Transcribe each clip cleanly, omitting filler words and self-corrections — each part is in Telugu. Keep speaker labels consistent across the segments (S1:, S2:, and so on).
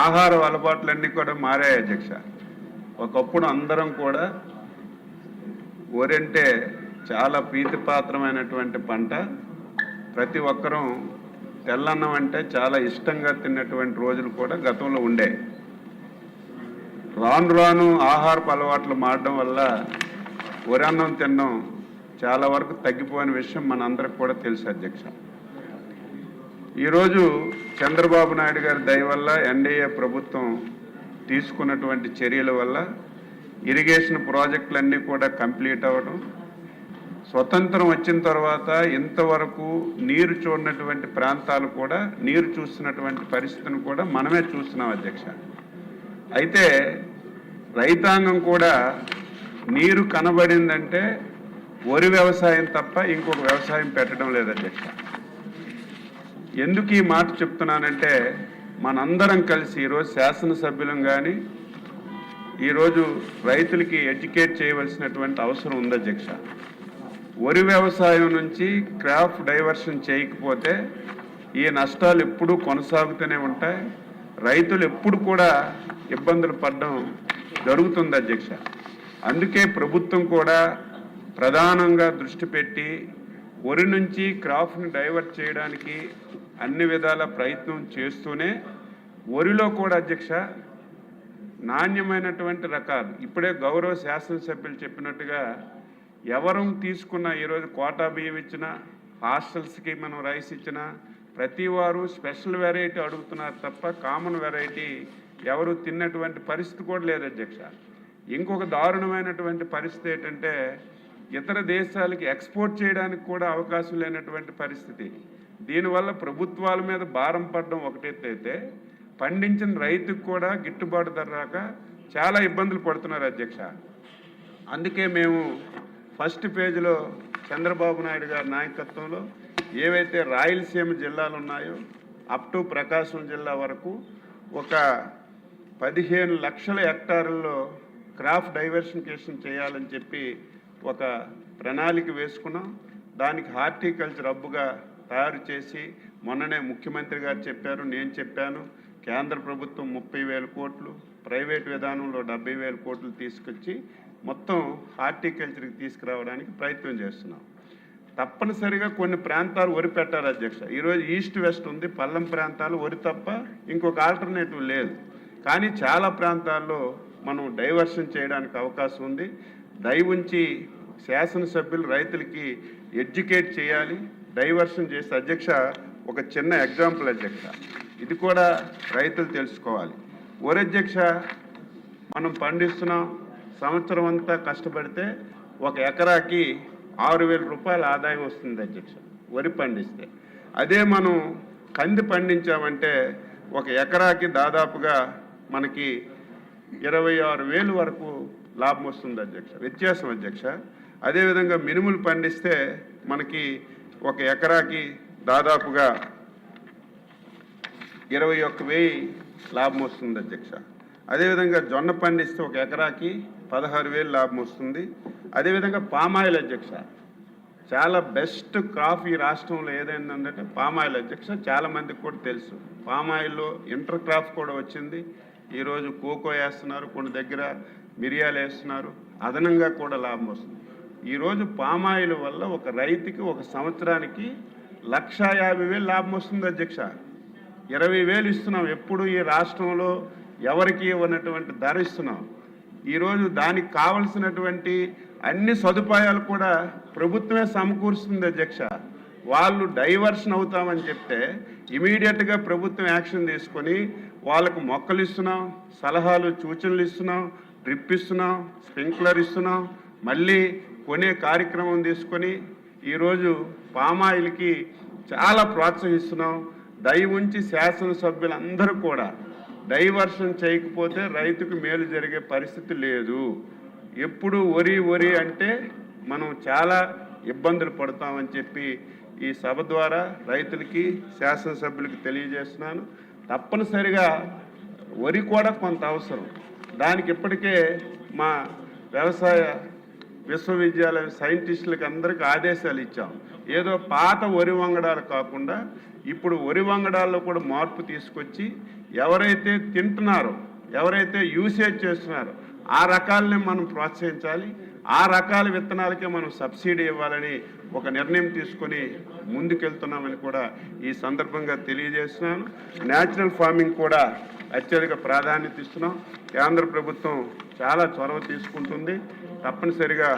S1: ఆహార అలవాట్లన్నీ కూడా మారాయి అధ్యక్ష. ఒకప్పుడు అందరం కూడా వరి అంటే చాలా ప్రీతిపాత్రమైనటువంటి పంట. ప్రతి ఒక్కరూ తెల్లన్నం అంటే చాలా ఇష్టంగా తిన్నటువంటి రోజులు కూడా గతంలో ఉండే. రాను రాను ఆహారపు అలవాట్లు మారడం వల్ల వరి అన్నం తినడం చాలా వరకు తగ్గిపోయిన విషయం మనందరికి కూడా తెలుసు అధ్యక్ష. ఈరోజు చంద్రబాబు నాయుడు గారి దయ వల్ల ఎన్డీఏ ప్రభుత్వం తీసుకున్నటువంటి చర్యల వల్ల ఇరిగేషన్ ప్రాజెక్టులన్నీ కూడా కంప్లీట్ అవ్వడం, స్వతంత్రం వచ్చిన తర్వాత ఇంతవరకు నీరు చూడనటువంటి ప్రాంతాలు కూడా నీరు చూస్తున్నటువంటి పరిస్థితిని కూడా మనమే చూస్తున్నాం అధ్యక్ష. అయితే రైతాంగం కూడా నీరు కనబడిందంటే వరి వ్యవసాయం తప్ప ఇంకొక వ్యవసాయం పెట్టడం లేదు అధ్యక్ష. ఎందుకు ఈ మాట చెప్తున్నానంటే మనందరం కలిసి ఈరోజు శాసనసభ్యులం కానీ ఈరోజు రైతులకి ఎడ్యుకేట్ చేయవలసినటువంటి అవసరం ఉంది అధ్యక్ష. వరి వ్యవసాయం నుంచి క్రాప్ డైవర్షన్ చేయకపోతే ఈ నష్టాలు ఎప్పుడూ కొనసాగుతూనే ఉంటాయి. రైతులు ఎప్పుడు కూడా ఇబ్బందులు పడడం జరుగుతుంది అధ్యక్ష. అందుకే ప్రభుత్వం కూడా ప్రధానంగా దృష్టి పెట్టి వరి నుంచి క్రాప్ని డైవర్ట్ చేయడానికి అన్ని విధాల ప్రయత్నం చేస్తూనే వరిలో కూడా అధ్యక్ష నాణ్యమైనటువంటి రకాలు ఇప్పుడే గౌరవ శాసనసభ్యులు చెప్పినట్టుగా ఎవరు తీసుకున్న ఈరోజు కోటా బియ్యం ఇచ్చినా, హాస్టల్స్కి మనం రైస్ ఇచ్చినా ప్రతి వారు స్పెషల్ వెరైటీ అడుగుతున్నారు తప్ప కామన్ వెరైటీ ఎవరు తిన్నటువంటి పరిస్థితి కూడా లేదు అధ్యక్ష. ఇంకొక దారుణమైనటువంటి పరిస్థితి ఏంటంటే ఇతర దేశాలకి ఎక్స్పోర్ట్ చేయడానికి కూడా అవకాశం లేనటువంటి పరిస్థితి. దీనివల్ల ప్రభుత్వాల మీద భారం పడడం ఒకటైతే పండించిన రైతుకు కూడా గిట్టుబాటు ధర రాక చాలా ఇబ్బందులు పడుతున్నారు అధ్యక్ష. అందుకే మేము ఫస్ట్ పేజీలో చంద్రబాబు నాయుడు గారి నాయకత్వంలో ఏవైతే రాయలసీమ జిల్లాలు ఉన్నాయో అప్ టు ప్రకాశం జిల్లా వరకు ఒక 15 లక్షల హెక్టార్లలో క్రాప్ డైవర్సిఫికేషన్ చేయాలని చెప్పి ఒక ప్రణాళిక వేసుకున్నాం. దానికి హార్టికల్చర్ హబ్గా తయారు చేసి మొన్ననే ముఖ్యమంత్రి గారు చెప్పారు, నేను చెప్పాను, కేంద్ర ప్రభుత్వం 30,000 కోట్లు, ప్రైవేట్ విధానంలో 70,000 కోట్లు తీసుకొచ్చి మొత్తం హార్టికల్చర్కి తీసుకురావడానికి ప్రయత్నం చేస్తున్నాం. తప్పనిసరిగా కొన్ని ప్రాంతాలు వరి పెట్టారు అధ్యక్ష. ఈరోజు ఈస్ట్ వెస్ట్ ఉంది, పల్లం ప్రాంతాలు వరి తప్ప ఇంకొక ఆల్టర్నేటివ్ లేదు. కానీ చాలా ప్రాంతాల్లో మనం డైవర్షన్ చేయడానికి అవకాశం ఉంది. దయవుంచి శాసనసభ్యులు రైతులకి ఎడ్యుకేట్ చేయాలి, డైవర్షన్ చేస్తే అధ్యక్ష ఒక చిన్న ఎగ్జాంపుల్ అధ్యక్ష, ఇది కూడా రైతులు తెలుసుకోవాలి. వరి అధ్యక్ష మనం పండిస్తున్నాం, సంవత్సరం అంతా కష్టపడితే ఒక ఎకరాకి 6,000 రూపాయల ఆదాయం వస్తుంది అధ్యక్ష వరి పండిస్తే. అదే మనం కంది పండించామంటే ఒక ఎకరాకి దాదాపుగా మనకి 26,000 వరకు లాభం వస్తుంది అధ్యక్ష, వ్యత్యాసం అధ్యక్ష. అదేవిధంగా మినుములు పండిస్తే మనకి ఒక ఎకరాకి దాదాపుగా 21,000 లాభం వస్తుంది అధ్యక్ష. అదేవిధంగా జొన్న పండిస్తే ఒక ఎకరాకి 16,000 లాభం వస్తుంది. అదేవిధంగా పామాయిల్ అధ్యక్ష చాలా బెస్ట్ క్రాప్ ఈ రాష్ట్రంలో ఏదైందంటే పామాయిల్ అధ్యక్ష. చాలామందికి కూడా తెలుసు పామాయిల్లో ఇంటర్ క్రాప్ కూడా వచ్చింది. ఈరోజు కోకో వేస్తున్నారు, కొన్ని దగ్గర మిరియాలు వేస్తున్నారు, అదనంగా కూడా లాభం వస్తుంది. ఈరోజు పామాయిల్ వల్ల ఒక రైతుకి ఒక సంవత్సరానికి 1,50,000 లాభం వస్తుంది అధ్యక్ష. 20,000 ఇస్తున్నాం, ఎప్పుడు ఈ రాష్ట్రంలో ఎవరికి ఇవ్వనటువంటి ధర ఇస్తున్నాం. ఈరోజు దానికి కావలసినటువంటి అన్ని సదుపాయాలు కూడా ప్రభుత్వమే సమకూరుస్తుంది అధ్యక్ష. వాళ్ళు డైవర్షన్ అవుతామని చెప్తే ఇమీడియట్గా ప్రభుత్వం యాక్షన్ తీసుకొని వాళ్ళకు మొక్కలు ఇస్తున్నాం, సలహాలు సూచనలు ఇస్తున్నాం, డ్రిప్ ఇస్తున్నాం, స్ప్రింక్లర్ ఇస్తున్నాం, మళ్ళీ కొనే కార్యక్రమం తీసుకొని ఈరోజు పామాయిల్కి చాలా ప్రోత్సహిస్తున్నాం. దయవుంచి శాసనసభ్యులందరూ కూడా డైవర్షన్ చేయకపోతే రైతుకు మేలు జరిగే పరిస్థితి లేదు. ఎప్పుడు వరి అంటే మనం చాలా ఇబ్బందులు పడతామని చెప్పి ఈ సభ ద్వారా రైతులకి శాసనసభ్యులకి తెలియజేస్తున్నాను. తప్పనిసరిగా వరి కూడా కొంత అవసరం. దానికి ఇప్పటికే మా వ్యవసాయ విశ్వవిద్యాలయ సైంటిస్టులకి అందరికీ ఆదేశాలు ఇచ్చాం. ఏదో పాత వరి వంగడాలు కాకుండా ఇప్పుడు వరి వంగడాల్లో కూడా మార్పు తీసుకొచ్చి ఎవరైతే తింటున్నారో, ఎవరైతే యూసేజ్ చేస్తున్నారో ఆ రకాలని మనం ప్రోత్సహించాలి. ఆ రకాల విత్తనాలకే మనం సబ్సిడీ ఇవ్వాలని ఒక నిర్ణయం తీసుకొని ముందుకెళ్తున్నామని కూడా ఈ సందర్భంగా తెలియజేస్తున్నాను. న్యాచురల్ ఫార్మింగ్ కూడా అత్యధిక ప్రాధాన్యత ఇస్తున్నాం. కేంద్ర ప్రభుత్వం చాలా చొరవ తీసుకుంటుంది. తప్పనిసరిగా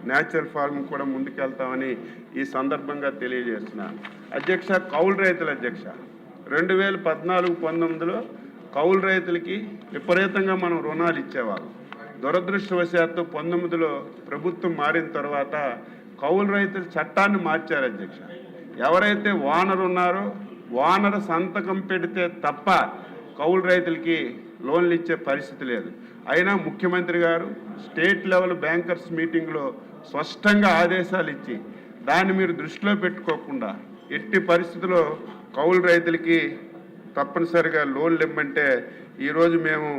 S1: న్యాచురల్ ఫార్మింగ్ కూడా ముందుకెళ్తామని ఈ సందర్భంగా తెలియజేస్తున్నాను. అధ్యక్ష, కౌలు రైతుల అధ్యక్ష 2014-19లో కౌలు రైతులకి విపరీతంగా మనం రుణాలు ఇచ్చేవాళ్ళం. దురదృష్టవశాత్తు 19లో ప్రభుత్వం మారిన తర్వాత కౌలు రైతుల చట్టాన్ని మార్చారు అధ్యక్ష. ఎవరైతే ఓనర్ ఉన్నారో ఓనర్ సంతకం పెడితే తప్ప కౌలు రైతులకి లోన్లు ఇచ్చే పరిస్థితి లేదు. అయినా ముఖ్యమంత్రి గారు స్టేట్ లెవెల్ బ్యాంకర్స్ మీటింగ్లో స్పష్టంగా ఆదేశాలు ఇచ్చి దాన్ని మీరు దృష్టిలో పెట్టుకోకుండా ఎట్టి పరిస్థితుల్లో కౌలు రైతులకి తప్పనిసరిగా లోన్లు ఇవ్వమంటే ఈరోజు మేము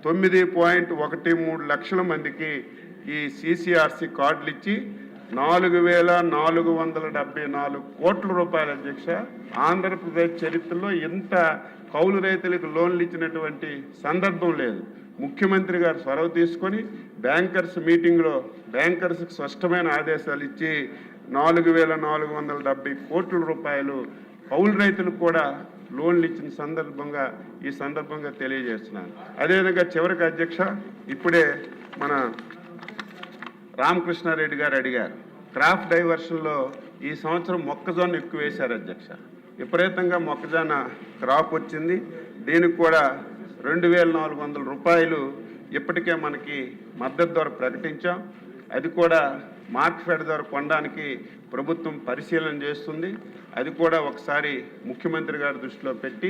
S1: 9.13 లక్షల మందికి ఈ CCRC కార్డులు ఇచ్చి 4,474 కోట్ల రూపాయల అధ్యక్ష ఆంధ్రప్రదేశ్ చరిత్రలో ఇంత కౌలు రైతులకు లోన్లు ఇచ్చినటువంటి సందర్భం లేదు. ముఖ్యమంత్రి గారు చొరవ తీసుకొని బ్యాంకర్స్ మీటింగ్లో బ్యాంకర్స్కి స్పష్టమైన ఆదేశాలు ఇచ్చి 4,470 కోట్ల రూపాయలు కౌలు రైతులకు కూడా లోన్లు ఇచ్చిన సందర్భంగా ఈ సందర్భంగా తెలియజేస్తున్నాను. అదేవిధంగా చివరికి అధ్యక్ష, ఇప్పుడే మన రామకృష్ణారెడ్డి గారు అడిగారు, క్రాప్ డైవర్షన్లో ఈ సంవత్సరం మొక్కజొన్న ఎక్కువ వేశారు అధ్యక్ష. విపరీతంగా మొక్కజొన్న క్రాప్ వచ్చింది. దీనికి కూడా 2,400 రూపాయలు ఇప్పటికే మనకి మద్దతు ధర ప్రకటించాం. అది కూడా మార్కెట్ ధర కొనడానికి ప్రభుత్వం పరిశీలన చేస్తుంది. అది కూడా ఒకసారి ముఖ్యమంత్రి గారి దృష్టిలో పెట్టి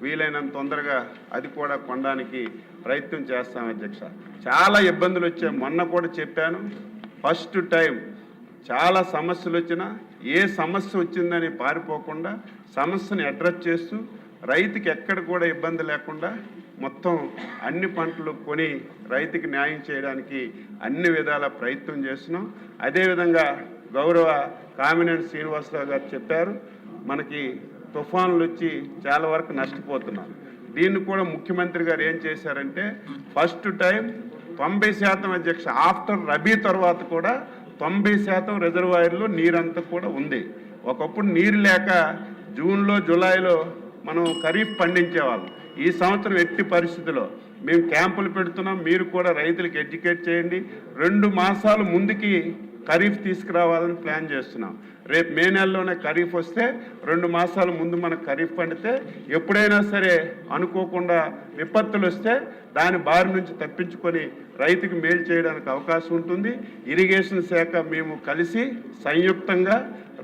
S1: వీలైనంత తొందరగా అది కూడా కొనడానికి ప్రయత్నం చేస్తాం అధ్యక్ష. చాలా ఇబ్బందులు వచ్చాయి. మొన్న కూడా చెప్పాను, ఫస్ట్ టైం చాలా సమస్యలు వచ్చినా ఏ సమస్య వచ్చిందని పారిపోకుండా సమస్యను అడ్రస్ చేస్తూ రైతుకి ఎక్కడ కూడా ఇబ్బంది లేకుండా మొత్తం అన్ని పంటలు కొని రైతుకి న్యాయం చేయడానికి అన్ని విధాల ప్రయత్నం చేస్తున్నాం. అదేవిధంగా గౌరవ కామినేని శ్రీనివాసరావు గారు చెప్పారు, మనకి తుఫాన్లు వచ్చి చాలా వరకు నష్టపోతున్నాం. దీన్ని కూడా ముఖ్యమంత్రి గారు ఏం చేశారంటే ఫస్ట్ టైం 90% అధ్యక్ష ఆఫ్టర్ రబీ తర్వాత కూడా 90% రిజర్వాయర్లో నీరంతా కూడా ఉంది. ఒకప్పుడు నీరు లేక జూన్లో జూలైలో మనం ఖరీఫ్ పండించేవాళ్ళం. ఈ సంవత్సరం ఎట్టి పరిస్థితుల్లో మేము క్యాంపులు పెడుతున్నాం. మీరు కూడా రైతులకు ఎడ్యుకేట్ చేయండి. 2 మాసాలు ముందుకి ఖరీఫ్ తీసుకురావాలని ప్లాన్ చేస్తున్నాం. రేపు మే నెలలోనే ఖరీఫ్ వస్తే 2 మాసాల ముందు మనకు ఖరీఫ్ పండితే ఎప్పుడైనా సరే అనుకోకుండా విపత్తులు వస్తే దాని బారి నుంచి తప్పించుకొని రైతుకు మేలు చేయడానికి అవకాశం ఉంటుంది. ఇరిగేషన్ శాఖ మేము కలిసి సంయుక్తంగా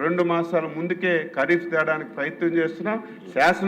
S1: 2 మాసాల ముందుకే ఖరీఫ్ తేడానికి ప్రయత్నం చేస్తున్నాం. శాసన